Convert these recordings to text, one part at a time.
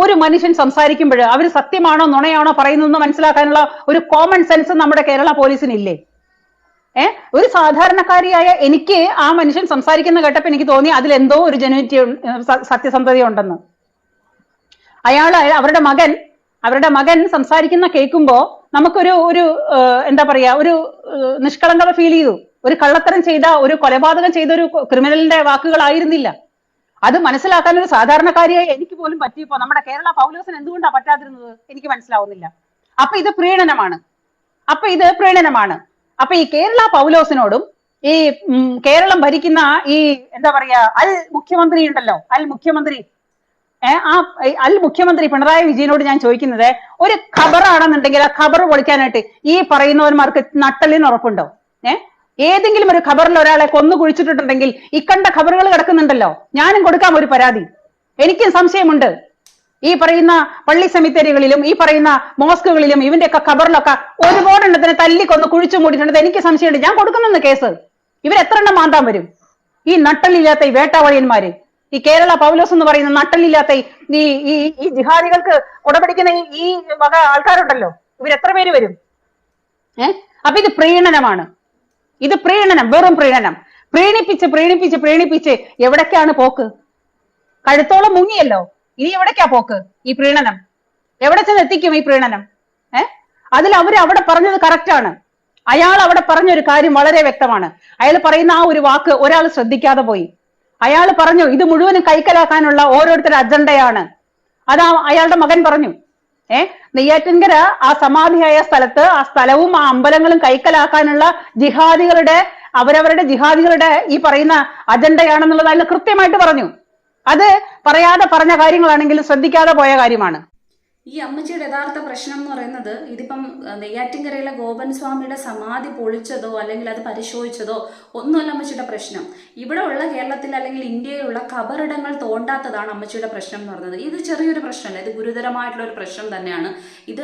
ഒരു മനുഷ്യൻ സംസാരിക്കുമ്പോൾ അവർ സത്യമാണോ നുണയാണോ പറയുന്നതെന്ന് മനസ്സിലാക്കാനുള്ള ഒരു കോമൺ സെൻസ് നമ്മുടെ കേരള പോലീസിനില്ലേ? ഒരു സാധാരണക്കാരിയായ എനിക്ക് ആ മനുഷ്യൻ സംസാരിക്കുന്ന കേട്ടപ്പോൾ എനിക്ക് തോന്നി അതിലെന്തോ ഒരു ജെനുവിറ്റി, സത്യസന്ധത ഉണ്ടെന്ന്. അവരുടെ മകൻ സംസാരിക്കുന്ന കേൾക്കുമ്പോ നമുക്കൊരു എന്താ പറയാ, ഒരു നിഷ്കളങ്കത ഫീൽ ചെയ്തു. ഒരു കള്ളത്തരം ചെയ്ത, ഒരു കൊലപാതകം ചെയ്ത ഒരു ക്രിമിനലിന്റെ വാക്കുകളായിരുന്നില്ല. അത് മനസ്സിലാക്കാൻ ഒരു സാധാരണക്കാരിയായി എനിക്ക് പോലും പറ്റിയപ്പോ നമ്മുടെ കേരള പൗലോസിന് എന്തുകൊണ്ടാണ് പറ്റാതിരുന്നത് എനിക്ക് മനസ്സിലാവുന്നില്ല. അപ്പൊ ഇത് പ്രീണനമാണ്. അപ്പൊ ഈ കേരള പൗലോസിനോടും ഈ കേരളം ഭരിക്കുന്ന ഈ എന്താ പറയാ അൽ മുഖ്യമന്ത്രി ഉണ്ടല്ലോ, അൽ മുഖ്യമന്ത്രി പിണറായി വിജയനോട് ഞാൻ ചോദിക്കുന്നത്, ഒരു ഖബറാണെന്നുണ്ടെങ്കിൽ ആ ഖബർ പൊളിക്കാനായിട്ട് ഈ പറയുന്നവന്മാർക്ക് നട്ടലിന് ഉറപ്പുണ്ടോ? ഏതെങ്കിലും ഒരു ഖബറിൽ ഒരാളെ കൊന്നു കുഴിച്ചിട്ടുണ്ടെങ്കിൽ ഈ കണ്ട ഖബറുകൾ കിടക്കുന്നുണ്ടല്ലോ, ഞാനും കൊടുക്കാം ഒരു പരാതി. എനിക്കും സംശയമുണ്ട്. ഈ പറയുന്ന പള്ളി സെമിത്തേരികളിലും ഈ പറയുന്ന മോസ്കുകളിലും ഇവന്റെയൊക്കെ ഖബറിലൊക്കെ ഒരുപാട് എണ്ണത്തിന് തല്ലിക്കൊന്ന് കുഴിച്ചു മൂടിയിട്ടുണ്ടെന്ന് എനിക്ക് സംശയമുണ്ട്. ഞാൻ കൊടുക്കുന്നെന്ന് കേസ്. ഇവരെത്ര എണ്ണം മാന്താൻ വരും? ഈ നട്ടലില്ലാത്ത ഈ വേട്ടാവളിയന്മാര്, ഈ കേരള പൗലോസ് എന്ന് പറയുന്ന നട്ടലില്ലാത്ത ഈ ജിഹാദികൾക്ക് ഉടപിടിക്കുന്ന ഈ വക ആൾക്കാരുണ്ടല്ലോ, ഇവരെത്ര പേര് വരും? അപ്പൊ ഇത് പ്രീണനമാണ്. ഇത് പ്രീണനം, വെറും പ്രീണനം. പ്രീണിപ്പിച്ച് എവിടേക്കാണ് പോക്ക്? കഴുത്തോളം മുങ്ങിയല്ലോ, ഇനി എവിടേക്കാ പോക്ക്? ഈ പ്രീണനം എവിടെ ചെന്ന് എത്തിക്കും ഈ പ്രീണനം? അതിൽ അവിടെ പറഞ്ഞത് കറക്റ്റാണ്. അയാൾ അവിടെ പറഞ്ഞൊരു കാര്യം വളരെ വ്യക്തമാണ്. അയാൾ പറയുന്ന ആ ഒരു വാക്ക് ഒരാൾ ശ്രദ്ധിക്കാതെ പോയി. അയാൾ പറഞ്ഞു ഇത് മുഴുവനും കൈക്കലാക്കാനുള്ള ഓരോരുത്തരുടെ അജണ്ടയാണ്. അതാ അയാളുടെ മകൻ പറഞ്ഞു. നെയ്യാറ്റിൻകര ആ സമാധിയായ സ്ഥലത്ത് ആ സ്ഥലവും ആ അമ്പലങ്ങളും കൈക്കലാക്കാനുള്ള അവരവരുടെ ജിഹാദികളുടെ ഈ പറയുന്ന അജണ്ടയാണെന്നുള്ളത് അയാൾ കൃത്യമായിട്ട് പറഞ്ഞു. അത് പറയാതെ പറഞ്ഞ കാര്യങ്ങളാണെങ്കിലും ശ്രദ്ധിക്കാതെ പോയ കാര്യമാണ്. ഈ അമ്മച്ചിയുടെ യഥാർത്ഥ പ്രശ്നം എന്ന് പറയുന്നത്, ഇതിപ്പം നെയ്യാറ്റിൻകരയിലെ ഗോപൻ സ്വാമിയുടെ സമാധി പൊളിച്ചതോ അല്ലെങ്കിൽ അത് പരിശോധിച്ചതോ ഒന്നുമല്ല അമ്മച്ചിയുടെ പ്രശ്നം. ഇവിടെ ഉള്ള കേരളത്തിൽ അല്ലെങ്കിൽ ഇന്ത്യയിലുള്ള ഖബറിടങ്ങൾ തോണ്ടാത്തതാണ് അമ്മച്ചിയുടെ പ്രശ്നം എന്ന് പറയുന്നത്. ഇത് ചെറിയൊരു പ്രശ്നമല്ല, ഇത് ഗുരുതരമായിട്ടുള്ള ഒരു പ്രശ്നം തന്നെയാണ്. ഇത്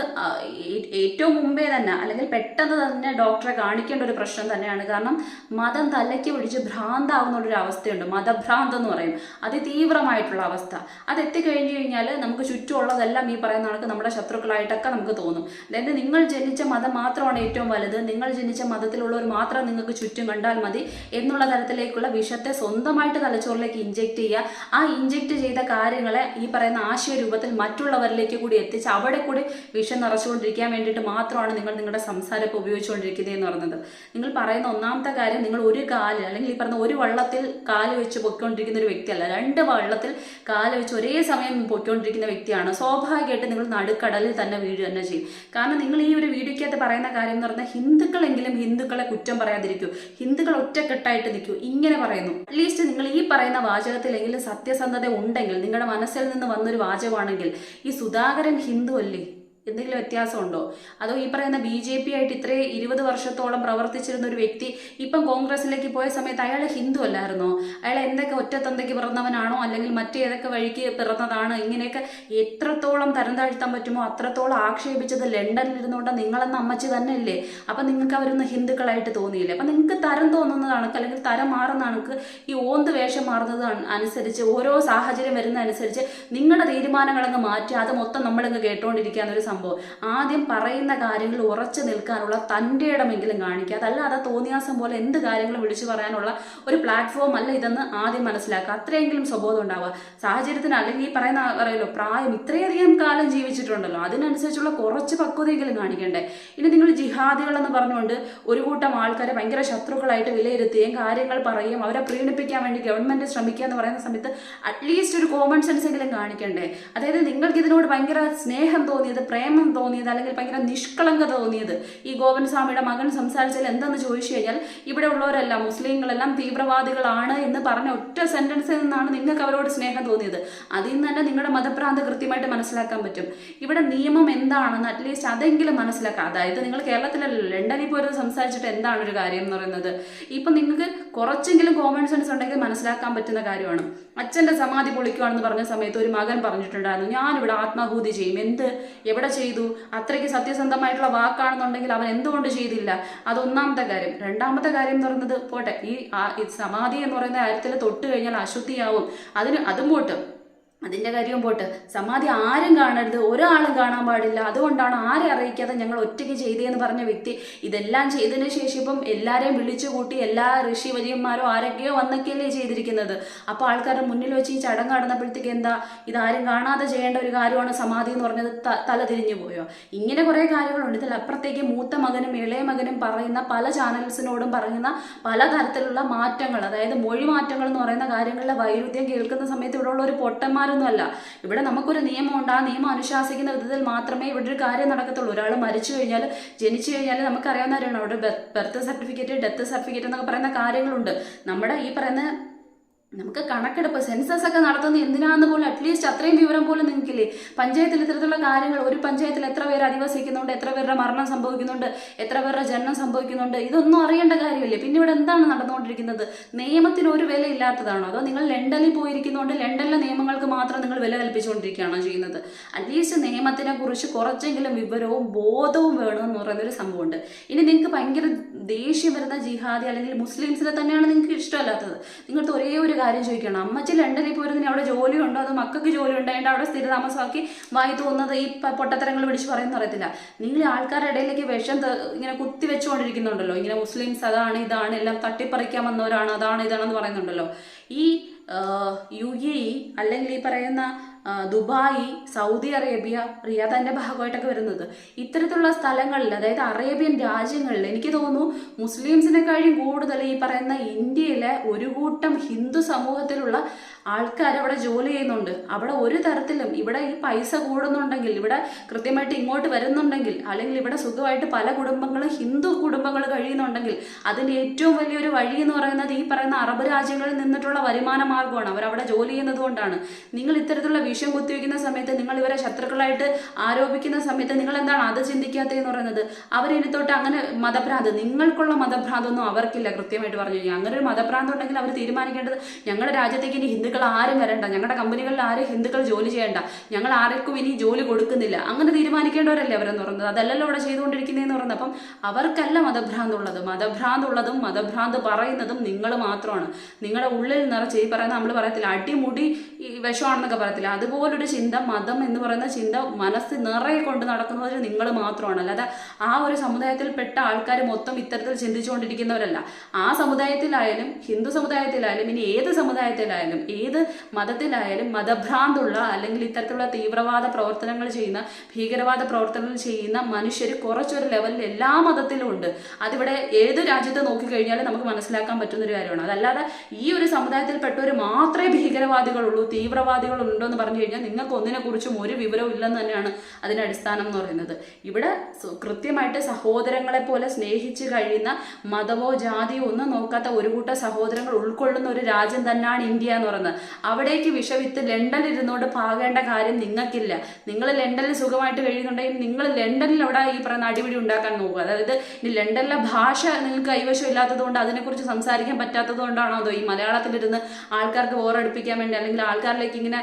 ഏറ്റവും മുമ്പേ തന്നെ അല്ലെങ്കിൽ പെട്ടെന്ന് തന്നെ ഡോക്ടറെ കാണിക്കേണ്ട ഒരു പ്രശ്നം തന്നെയാണ്. കാരണം മതം തലയ്ക്ക് പിടിച്ച് ഭ്രാന്താവുന്നുള്ളൊരു അവസ്ഥയുണ്ട്. മതഭ്രാന്ത് എന്ന് പറയും, അതിതീവ്രമായിട്ടുള്ള അവസ്ഥ. അത് എത്തിക്കഴിഞ്ഞു കഴിഞ്ഞാൽ നമുക്ക് ചുറ്റുമുള്ളതെല്ലാം ഈ പറയുന്ന നമ്മുടെ ശത്രുക്കളായിട്ടൊക്കെ നമുക്ക് തോന്നും. അതായത് നിങ്ങൾ ജനിച്ച മതം മാത്രമാണ് ഏറ്റവും വലുത്, നിങ്ങൾ ജനിച്ച മതത്തിലുള്ളവർ മാത്രം നിങ്ങൾക്ക് ചുറ്റും കണ്ടാൽ മതി എന്നുള്ള തരത്തിലേക്കുള്ള വിഷത്തെ സ്വന്തമായിട്ട് തലച്ചോറിലേക്ക് ഇഞ്ചെക്ട് ചെയ്യുക. ആ ഇഞ്ചെക്ട് ചെയ്ത കാര്യങ്ങളെ ഈ പറയുന്ന ആശയ രൂപത്തിൽ മറ്റുള്ളവരിലേക്ക് കൂടി എത്തിച്ച് അവിടെ കൂടി വിഷം നിറച്ചുകൊണ്ടിരിക്കാൻ വേണ്ടിയിട്ട് മാത്രമാണ് നിങ്ങൾ നിങ്ങളുടെ സംസാരമൊക്കെ ഉപയോഗിച്ചുകൊണ്ടിരിക്കുന്നത് എന്ന് പറയുന്നത്. നിങ്ങൾ പറയുന്ന ഒന്നാമത്തെ കാര്യം, നിങ്ങൾ ഒരു കാല് അല്ലെങ്കിൽ ഈ പറഞ്ഞ ഒരു വള്ളത്തിൽ കാല് വെച്ച് പൊയ്ക്കൊണ്ടിരിക്കുന്ന ഒരു വ്യക്തിയല്ല, രണ്ട് വള്ളത്തിൽ കാല് വെച്ച് ഒരേ സമയം പൊയ്ക്കൊണ്ടിരിക്കുന്ന വ്യക്തിയാണ്. സ്വാഭാവികമായിട്ട് നിങ്ങൾ നടുക്കടലിൽ തന്നെ വീഴുക തന്നെ ചെയ്യും. കാരണം നിങ്ങൾ ഈ ഒരു വീഡിയോക്കകത്ത് പറയുന്ന കാര്യം എന്ന് പറഞ്ഞാൽ ഹിന്ദുക്കളെങ്കിലും ഹിന്ദുക്കളെ കുറ്റം പറയാതിരിക്കൂ, ഹിന്ദുക്കൾ ഒറ്റക്കെട്ടായിട്ട് നിൽക്കൂ, ഇങ്ങനെ പറയുന്നു. അറ്റ്ലീസ്റ്റ് നിങ്ങൾ ഈ പറയുന്ന വാചകത്തിലെങ്കിലും സത്യസന്ധത ഉണ്ടെങ്കിൽ, നിങ്ങളുടെ മനസ്സിൽ നിന്ന് വന്നൊരു വാചകമാണെങ്കിൽ, ഈ സുധാകരൻ ഹിന്ദു അല്ലേ, എന്തെങ്കിലും വ്യത്യാസമുണ്ടോ? അതോ ഈ പറയുന്ന BJP ആയിട്ട് ഇത്രയും 20 വർഷത്തോളം പ്രവർത്തിച്ചിരുന്ന ഒരു വ്യക്തി ഇപ്പം കോൺഗ്രസിലേക്ക് പോയ സമയത്ത് അയാൾ ഹിന്ദു അല്ലായിരുന്നോ? അയാൾ എന്തൊക്കെ ഒറ്റത്തന്തയ്ക്ക് പിറന്നവനാണോ അല്ലെങ്കിൽ മറ്റേതൊക്കെ വഴിക്ക് പിറന്നതാണ്? ഇങ്ങനെയൊക്കെ എത്രത്തോളം തരം താഴ്ത്താൻ പറ്റുമോ അത്രത്തോളം ആക്ഷേപിച്ചത് ലണ്ടനിൽ ഇരുന്നുകൊണ്ട് നിങ്ങളെന്ന അമ്മച്ചി തന്നെ അല്ലേ? അപ്പം നിങ്ങൾക്ക് അവരൊന്ന് ഹിന്ദുക്കളായിട്ട് തോന്നിയില്ലേ? അപ്പം നിങ്ങൾക്ക് തരം തോന്നുന്നത് കണക്ക് അല്ലെങ്കിൽ തരം മാറുന്ന കണക്ക് ഈ ഓന്ത് വേഷം മാറുന്നത് അനുസരിച്ച് ഓരോ സാഹചര്യം വരുന്ന അനുസരിച്ച് നിങ്ങളുടെ തീരുമാനങ്ങളങ്ങ് മാറ്റി അത് മൊത്തം നമ്മളിങ്ങ് കേട്ടുകൊണ്ടിരിക്കാന്നൊരു സംഭവം. ആദ്യം പറയുന്ന കാര്യങ്ങൾ ഉറച്ചു നിൽക്കാനുള്ള തൻ്റെ ഇടമെങ്കിലും കാണിക്കുക. അതല്ലാതെ തോന്നിയാസം പോലെ എന്ത് കാര്യങ്ങളും വിളിച്ചു പറയാനുള്ള ഒരു പ്ലാറ്റ്ഫോം അല്ല ഇതെന്ന് ആദ്യം മനസ്സിലാക്കുക. അത്രയെങ്കിലും സ്വബോധം ഉണ്ടാവുക. സാഹചര്യത്തിന് അല്ലെങ്കിൽ ഈ പറയല്ലോ പ്രായം ഇത്രയധികം കാലം ജീവിച്ചിട്ടുണ്ടല്ലോ, അതിനനുസരിച്ചുള്ള കുറച്ച് പക്വതയെങ്കിലും കാണിക്കണ്ടേ? ഇനി നിങ്ങൾ ജിഹാദികൾ എന്ന് പറഞ്ഞുകൊണ്ട് ഒരു കൂട്ടം ആൾക്കാരെ ഭയങ്കര ശത്രുക്കളായിട്ട് വിലയിരുത്തുകയും കാര്യങ്ങൾ പറയുകയും അവരെ പ്രീണിപ്പിക്കാൻ വേണ്ടി ഗവൺമെന്റ് ശ്രമിക്കുക എന്ന് പറയുന്ന സമയത്ത് അറ്റ്ലീസ്റ്റ് ഒരു കോമൺ സെൻസ് എങ്കിലും കാണിക്കണ്ടേ? അതായത് നിങ്ങൾക്ക് ഇതിനോട് ഭയങ്കര സ്നേഹം തോന്നിയത്, പ്രേമം തോന്നിയത് അല്ലെങ്കിൽ ഭയങ്കര നിഷ്കളങ്കത തോന്നിയത് ഈ ഗോപൻ സ്വാമിയുടെ മകൻ സംസാരിച്ചാൽ എന്തെന്ന് ചോദിച്ചു കഴിഞ്ഞാൽ, ഇവിടെ ഉള്ളവരെല്ലാം മുസ്ലിങ്ങളെല്ലാം തീവ്രവാദികളാണ് എന്ന് പറഞ്ഞ ഒറ്റ സെന്റൻസിൽ നിന്നാണ് നിങ്ങൾക്ക് അവരോട് സ്നേഹം തോന്നിയത്. അതിൽ നിന്ന് തന്നെ നിങ്ങളുടെ മതഭ്രാന്ത് കൃത്യമായിട്ട് മനസ്സിലാക്കാൻ പറ്റും. ഇവിടെ നിയമം എന്താണെന്ന് അറ്റ്ലീസ്റ്റ് അതെങ്കിലും മനസ്സിലാക്കാം. അതായത് നിങ്ങൾ കേരളത്തിലല്ലോ, ലണ്ടനിൽ പോയത് സംസാരിച്ചിട്ട് എന്താണ് ഒരു കാര്യം എന്ന് പറയുന്നത്? ഇപ്പം നിങ്ങൾക്ക് കുറച്ചെങ്കിലും കോമൺ സെൻസ് ഉണ്ടെങ്കിൽ മനസ്സിലാക്കാൻ പറ്റുന്ന കാര്യമാണ്. അച്ഛൻ്റെ സമാധി പൊളിക്കുകയാണെന്ന് പറഞ്ഞ സമയത്ത് ഒരു മകൻ പറഞ്ഞിട്ടുണ്ടായിരുന്നു, ഞാനിവിടെ ആത്മാഹൂതി ചെയ്യും. എന്ത്, എവിടെ ചെയ്തു? അത്രയ്ക്ക് സത്യസന്ധമായിട്ടുള്ള വാക്കാണെന്നുണ്ടെങ്കിൽ അവൻ എന്തുകൊണ്ട് ചെയ്തില്ല? അതൊന്നാമത്തെ കാര്യം. രണ്ടാമത്തെ കാര്യം എന്ന് പറയുന്നത് പോട്ടെ, ഈ സമാധി എന്ന് പറയുന്ന കാര്യത്തിൽ തൊട്ട് കഴിഞ്ഞാൽ അശുദ്ധിയാവും, അതും പോട്ട്. അതിൻ്റെ കാര്യം പോട്ട്, സമാധി ആരും കാണരുത്, ഒരാളും കാണാൻ പാടില്ല, അതുകൊണ്ടാണ് ആരെ അറിയിക്കാതെ ഞങ്ങൾ ഒറ്റയ്ക്ക് ചെയ്തതെന്ന് പറഞ്ഞ വ്യക്തി ഇതെല്ലാം ചെയ്തതിന് ശേഷം ഇപ്പം എല്ലാവരെയും വിളിച്ചു കൂട്ടി എല്ലാ ഋഷിവര്യന്മാരോ ആരൊക്കെയോ വന്നൊക്കെയല്ലേ ചെയ്തിരിക്കുന്നത്. അപ്പോൾ ആൾക്കാരുടെ മുന്നിൽ വെച്ച് ഈ ചടങ്ങ് നടന്നപ്പോഴത്തേക്ക് എന്താ ഇതാരും കാണാതെ ചെയ്യേണ്ട ഒരു കാര്യമാണ് സമാധി എന്ന് പറഞ്ഞത് തല തിരിഞ്ഞു പോയോ? ഇങ്ങനെ കുറേ കാര്യങ്ങളുണ്ട്. ഇതിലപ്പുറത്തേക്ക് മൂത്ത മകനും ഇളയ മകനും പറയുന്ന പല ചാനൽസിനോടും പറയുന്ന പലതരത്തിലുള്ള മാറ്റങ്ങൾ, അതായത് മൊഴി മാറ്റങ്ങൾ എന്ന് പറയുന്ന കാര്യങ്ങളിലെ വൈരുദ്ധ്യം കേൾക്കുന്ന സമയത്ത് ഇവിടെ ഉള്ള ഒരു പൊട്ടന്മാർ അല്ല. ഇവിടെ നമുക്കൊരു നിയമമുണ്ട്, ആ നിയമം അനുശാസിക്കുന്ന വിധത്തിൽ മാത്രമേ ഇവിടെ ഒരു കാര്യം നടക്കത്തുള്ളൂ. ഒരാൾ മരിച്ചു കഴിഞ്ഞാൽ, ജനിച്ചു കഴിഞ്ഞാൽ നമുക്കറിയാവുന്ന കാര്യമാണ് അവിടെ ബർത്ത് സർട്ടിഫിക്കറ്റ്, ഡെത്ത് സർട്ടിഫിക്കറ്റ് എന്നൊക്കെ പറയുന്ന കാര്യങ്ങളുണ്ട്. നമ്മുടെ ഈ പറയുന്ന നമുക്ക് കണക്കെടുപ്പ് സെൻസസ് ഒക്കെ നടത്തുന്നത് എന്തിനാന്ന് പോലും അറ്റ്ലീസ്റ്റ് അത്രയും വിവരം പോലും നിങ്ങൾക്കില്ലേ? പഞ്ചായത്തിൽ ഇത്തരത്തിലുള്ള കാര്യങ്ങൾ, ഒരു പഞ്ചായത്തിൽ എത്ര പേര് അധിവസിക്കുന്നുണ്ട്, എത്ര പേരുടെ മരണം സംഭവിക്കുന്നുണ്ട്, എത്ര പേരുടെ ജനനം സംഭവിക്കുന്നുണ്ട്, ഇതൊന്നും അറിയേണ്ട കാര്യമില്ലേ? പിന്നെ ഇവിടെ എന്താണ് നടന്നുകൊണ്ടിരിക്കുന്നത്? നിയമത്തിന് ഒരു വില ഇല്ലാത്തതാണോ? അതോ നിങ്ങൾ ലണ്ടനിൽ പോയിരിക്കുന്നതുകൊണ്ട് ലണ്ടനിലെ നിയമങ്ങൾക്ക് മാത്രം നിങ്ങൾ വില കൽപ്പിച്ചുകൊണ്ടിരിക്കുകയാണോ ചെയ്യുന്നത്? അറ്റ്ലീസ്റ്റ് നിയമത്തിനെ കുറിച്ച് കുറച്ചെങ്കിലും വിവരവും ബോധവും വേണമെന്ന് പറയുന്നൊരു സംഭവമുണ്ട്. ഇനി നിങ്ങൾക്ക് ഭയങ്കര ദേഷ്യം വരുന്ന ജിഹാദി അല്ലെങ്കിൽ മുസ്ലിംസിനെ തന്നെയാണ് നിങ്ങൾക്ക് ഇഷ്ടമല്ലാത്തത്. നിങ്ങൾക്ക് ഒരേ ഒരു കാര്യം ചോദിക്കണം, അമ്മച്ചി ലണ്ടനിൽ പോയിരുന്നതിന് അവിടെ ജോലി ഉണ്ടോ, അതോ മക്കൾക്ക് ജോലി ഉണ്ടായിട്ട് അവിടെ സ്ഥിരതാമസമാക്കി വായി തോന്നുന്നത് ഈ പൊട്ടത്തരങ്ങൾ വിളിച്ച് പറയുന്ന അറിയത്തില്ല. നിങ്ങൾ ആൾക്കാരുടെ ഇടയിലേക്ക് വിഷം ഇങ്ങനെ കുത്തി വെച്ചുകൊണ്ടിരിക്കുന്നുണ്ടല്ലോ, ഇങ്ങനെ മുസ്ലിംസ് അതാണ് ഇതാണ് എല്ലാം തട്ടിപ്പറിക്കാൻ വന്നവരാണ് അതാണ് ഇതാണെന്ന് പറയുന്നുണ്ടല്ലോ. ഈ UAE അല്ലെങ്കിൽ ഈ പറയുന്ന ദുബായ്, സൗദി അറേബ്യ, റിയാദിന്റെ ഭാഗമായിട്ടൊക്കെ വരുന്നത് ഇത്തരത്തിലുള്ള സ്ഥലങ്ങളിൽ, അതായത് അറേബ്യൻ രാജ്യങ്ങളിൽ എനിക്ക് തോന്നുന്നു മുസ്ലിംസിനെക്കാളും കൂടുതൽ ഈ പറയുന്ന ഇന്ത്യയിലെ ഒരു കൂട്ടം ഹിന്ദു സമൂഹത്തിലുള്ള ആൾക്കാർ അവിടെ ജോലി ചെയ്യുന്നുണ്ട്. അവിടെ ഒരു തരത്തിലും ഇവിടെ ഈ പൈസ കൂടുന്നുണ്ടെങ്കിൽ, ഇവിടെ കൃത്യമായിട്ട് ഇങ്ങോട്ട് വരുന്നുണ്ടെങ്കിൽ, അല്ലെങ്കിൽ ഇവിടെ സുഖമായിട്ട് പല കുടുംബങ്ങളും ഹിന്ദു കുടുംബങ്ങൾ കഴിയുന്നുണ്ടെങ്കിൽ അതിൻ്റെ ഏറ്റവും വലിയൊരു വഴി എന്ന് പറയുന്നത് ഈ പറയുന്ന അറബ് രാജ്യങ്ങളിൽ നിന്നിട്ടുള്ള വരുമാന മാർഗമാണ്. അവരവിടെ ജോലി ചെയ്യുന്നത് കൊണ്ടാണ്. നിങ്ങൾ ഇത്തരത്തിലുള്ള വിഷം കുത്തിവെക്കുന്ന സമയത്ത്, നിങ്ങൾ ഇവരെ ശത്രുക്കളായിട്ട് ആരോപിക്കുന്ന സമയത്ത് നിങ്ങൾ എന്താണ് അത് ചിന്തിക്കാത്തതെന്ന് പറയുന്നത്? അവരിനി തൊട്ട് അങ്ങനെ മതഭ്രാന്ത്, നിങ്ങൾക്കുള്ള മതഭ്രാന്തൊന്നും അവർക്കില്ല. കൃത്യമായിട്ട് പറഞ്ഞു കഴിഞ്ഞാൽ അങ്ങനെ ഒരു മതഭ്രാന്ത് ഉണ്ടെങ്കിൽ അവർ തീരുമാനിക്കേണ്ടത് ഞങ്ങളുടെ രാജ്യത്തേക്ക് ഇനി ഹിന്ദുക്കൾ ആരും വരണ്ട, ഞങ്ങളുടെ കമ്പനികളിൽ ആരും ഹിന്ദുക്കൾ ജോലി ചെയ്യേണ്ട, ഞങ്ങൾ ആർക്കും ഇനി ജോലി കൊടുക്കുന്നില്ല, അങ്ങനെ തീരുമാനിക്കേണ്ടവരല്ലേ അവരെന്ന് പറയുന്നത്. അതല്ലല്ലോ ഇവിടെ ചെയ്തുകൊണ്ടിരിക്കുന്നതെന്ന് പറയുന്നത്. അപ്പം അവർക്കല്ല മതഭ്രാന്തുള്ളത്. മതഭ്രാന്തുള്ളതും മതഭ്രാന്ത് പറയുന്നതും നിങ്ങൾ മാത്രമാണ്. നിങ്ങളുടെ ഉള്ളിൽ നിറച്ച് ഈ പറയുന്ന നമ്മൾ പറയത്തില്ല അടിമുടി വിഷമാണെന്നൊക്കെ പറയത്തില്ല, അതുപോലൊരു ചിന്ത, മതം എന്ന് പറയുന്ന ചിന്ത മനസ്സ് നിറയെ കൊണ്ട് നടക്കുന്നവർ നിങ്ങൾ മാത്രമാണ്. അല്ലാതെ ആ ഒരു സമുദായത്തിൽപ്പെട്ട ആൾക്കാർ മൊത്തം ഇത്തരത്തിൽ ചിന്തിച്ചുകൊണ്ടിരിക്കുന്നവരല്ല. ആ സമുദായത്തിലായാലും ഹിന്ദു സമുദായത്തിലായാലും ഇനി ഏത് സമുദായത്തിലായാലും ഏത് മതത്തിലായാലും മതഭ്രാന്തുള്ള അല്ലെങ്കിൽ ഇത്തരത്തിലുള്ള തീവ്രവാദ പ്രവർത്തനങ്ങൾ ചെയ്യുന്ന, ഭീകരവാദ പ്രവർത്തനങ്ങൾ ചെയ്യുന്ന മനുഷ്യർ കുറച്ചൊരു ലെവലിൽ എല്ലാ മതത്തിലും ഉണ്ട്. അതിവിടെ ഏത് രാജ്യത്ത് നോക്കിക്കഴിഞ്ഞാലും നമുക്ക് മനസ്സിലാക്കാൻ പറ്റുന്ന ഒരു കാര്യമാണ്. അതല്ലാതെ ഈ ഒരു സമുദായത്തിൽപ്പെട്ടവർ മാത്രമേ ഭീകരവാദികളുള്ളൂ, തീവ്രവാദികളുണ്ടോ എന്ന് പറഞ്ഞു കഴിഞ്ഞാൽ നിങ്ങൾക്ക് ഒന്നിനെ കുറിച്ചും ഒരു വിവരവും ഇല്ലെന്ന് തന്നെയാണ് അതിന്റെ അടിസ്ഥാനം എന്ന് പറയുന്നത്. ഇവിടെ കൃത്യമായിട്ട് സഹോദരങ്ങളെ പോലെ സ്നേഹിച്ച് കഴിയുന്ന, മതമോ ജാതിയോ ഒന്നും നോക്കാത്ത ഒരു കൂട്ടം സഹോദരങ്ങൾ ഉൾക്കൊള്ളുന്ന ഒരു രാജ്യം തന്നെയാണ് ഇന്ത്യ എന്ന് പറയുന്നത്. അവിടേക്ക് വിഷവിത്ത് ലണ്ടനിൽ ഇരുന്നുകൊണ്ട് പാകേണ്ട കാര്യം നിങ്ങൾക്കില്ല. നിങ്ങൾ ലണ്ടനിൽ സുഖമായിട്ട് കഴിയുന്നുണ്ടെങ്കിൽ നിങ്ങൾ ലണ്ടനിൽ അവിടെ ഈ പറയുന്ന അടിപിടി ഉണ്ടാക്കാൻ നോക്കുക. അതായത് ഈ ലണ്ടനിലെ ഭാഷ നിങ്ങൾക്ക് കൈവശം ഇല്ലാത്തത് കൊണ്ട് അതിനെക്കുറിച്ച് സംസാരിക്കാൻ പറ്റാത്തത് കൊണ്ടാണോ, അതോ ഈ മലയാളത്തിലിരുന്ന് ആൾക്കാർക്ക് ബോറടിപ്പിക്കാൻ വേണ്ടി അല്ലെങ്കിൽ ആൾക്കാരിലേക്ക് ഇങ്ങനെ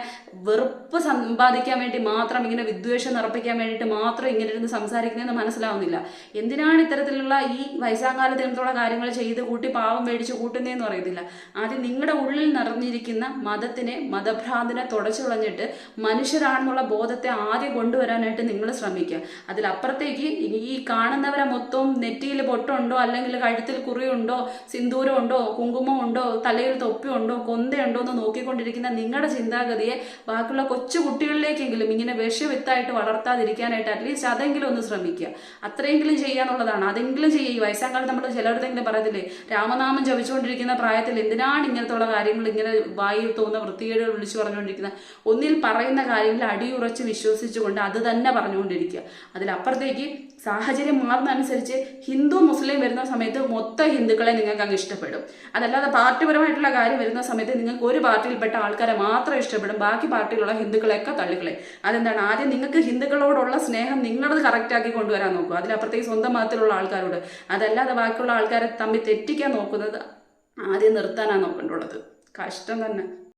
വെറുപ്പ് സമ്പാദിക്കാൻ വേണ്ടി മാത്രം, ഇങ്ങനെ വിദ്വേഷം നിറപ്പിക്കാൻ വേണ്ടിയിട്ട് മാത്രം ഇങ്ങനെ ഇരുന്ന് സംസാരിക്കുന്നതെന്ന് മനസ്സിലാവുന്നില്ല. എന്തിനാണ് ഇത്തരത്തിലുള്ള ഈ വയസ്സാങ്കാലത്ത് ഇങ്ങനത്തുള്ള കാര്യങ്ങൾ ചെയ്ത് കൂട്ടി പാവം മേടിച്ച് കൂട്ടുന്നതെന്ന് അറിയത്തില്ല. ആദ്യം നിങ്ങളുടെ ഉള്ളിൽ നിറഞ്ഞിരിക്കുന്ന മതത്തിനെ, മതഭ്രാന്തിനെ തുടച്ചു കളഞ്ഞിട്ട് മനുഷ്യരാണെന്നുള്ള ബോധത്തെ ആദ്യം കൊണ്ടുവരാനായിട്ട് നിങ്ങൾ ശ്രമിക്കുക. അതിലപ്പുറത്തേക്ക് ഈ കാണുന്നവരെ മൊത്തം നെറ്റിയിൽ പൊട്ടുണ്ടോ അല്ലെങ്കിൽ കഴുത്തിൽ കുറിയുണ്ടോ, സിന്ദൂരം ഉണ്ടോ, കുങ്കുമം ഉണ്ടോ, തലയിൽ തൊപ്പിയുണ്ടോ, കൊന്തയുണ്ടോ എന്ന് നോക്കിക്കൊണ്ടിരിക്കുന്ന നിങ്ങളുടെ ചിന്താഗതിയെ ബാക്കിയുള്ള കൊച്ചു കുട്ടികളിലേക്കെങ്കിലും ഇങ്ങനെ വിഷവിത്തായിട്ട് വളർത്താതിരിക്കാനായിട്ട് അറ്റ്ലീസ്റ്റ് അതെങ്കിലും ഒന്ന് ശ്രമിക്കുക. അത്രയെങ്കിലും ചെയ്യാന്നുള്ളതാണ്. അതെങ്കിലും ചെയ്യുക. ഈ വയസ്സാങ്കാലത്ത് നമ്മൾ ചിലയിടത്തെങ്കിലും പറയത്തില്ലേ, രാമനാമം ജപിച്ചുകൊണ്ടിരിക്കുന്ന പ്രായത്തിൽ എന്തിനാണ് ഇങ്ങനത്തുള്ള കാര്യങ്ങൾ ഇങ്ങനെ വായു തോന്നുന്ന വൃത്തികേടുകൾ വിളിച്ചു പറഞ്ഞുകൊണ്ടിരിക്കുന്നത്? ഒന്നിൽ പറയുന്ന കാര്യങ്ങളിൽ അടിയുറച്ച് വിശ്വസിച്ചുകൊണ്ട് അത് തന്നെ പറഞ്ഞുകൊണ്ടിരിക്കുക. അതിലപ്പുറത്തേക്ക് സാഹചര്യം മാറുന്നതനുസരിച്ച് ഹിന്ദു മുസ്ലിം വരുന്ന സമയത്ത് മൊത്തം ഹിന്ദുക്കളെ നിങ്ങൾക്ക് അങ്ങ് ഇഷ്ടപ്പെടും. അതല്ലാതെ പാർട്ടിപരമായിട്ടുള്ള കാര്യം വരുന്ന സമയത്ത് നിങ്ങൾക്ക് ഒരു പാർട്ടിയിൽപ്പെട്ട ആൾക്കാരെ മാത്രം ഇഷ്ടപ്പെടും, ബാക്കി പാർട്ടിയിലുള്ള ഹിന്ദുക്കളെയൊക്കെ തള്ളിക്കളെ. അതെന്താണ്? ആദ്യം നിങ്ങൾക്ക് ഹിന്ദുക്കളോടുള്ള സ്നേഹം നിങ്ങളത് കറക്റ്റാക്കി കൊണ്ടുവരാൻ നോക്കുക. അതിലപ്പുറത്തേക്ക് സ്വന്തം മതത്തിലുള്ള ആൾക്കാരോട്. അതല്ലാതെ ബാക്കിയുള്ള ആൾക്കാരെ തമ്മിൽ തെറ്റിക്കാൻ നോക്കുന്നത് ആദ്യം നിർത്താനാണ് നോക്കേണ്ടുള്ളത്. കഷ്ടം തന്നെ.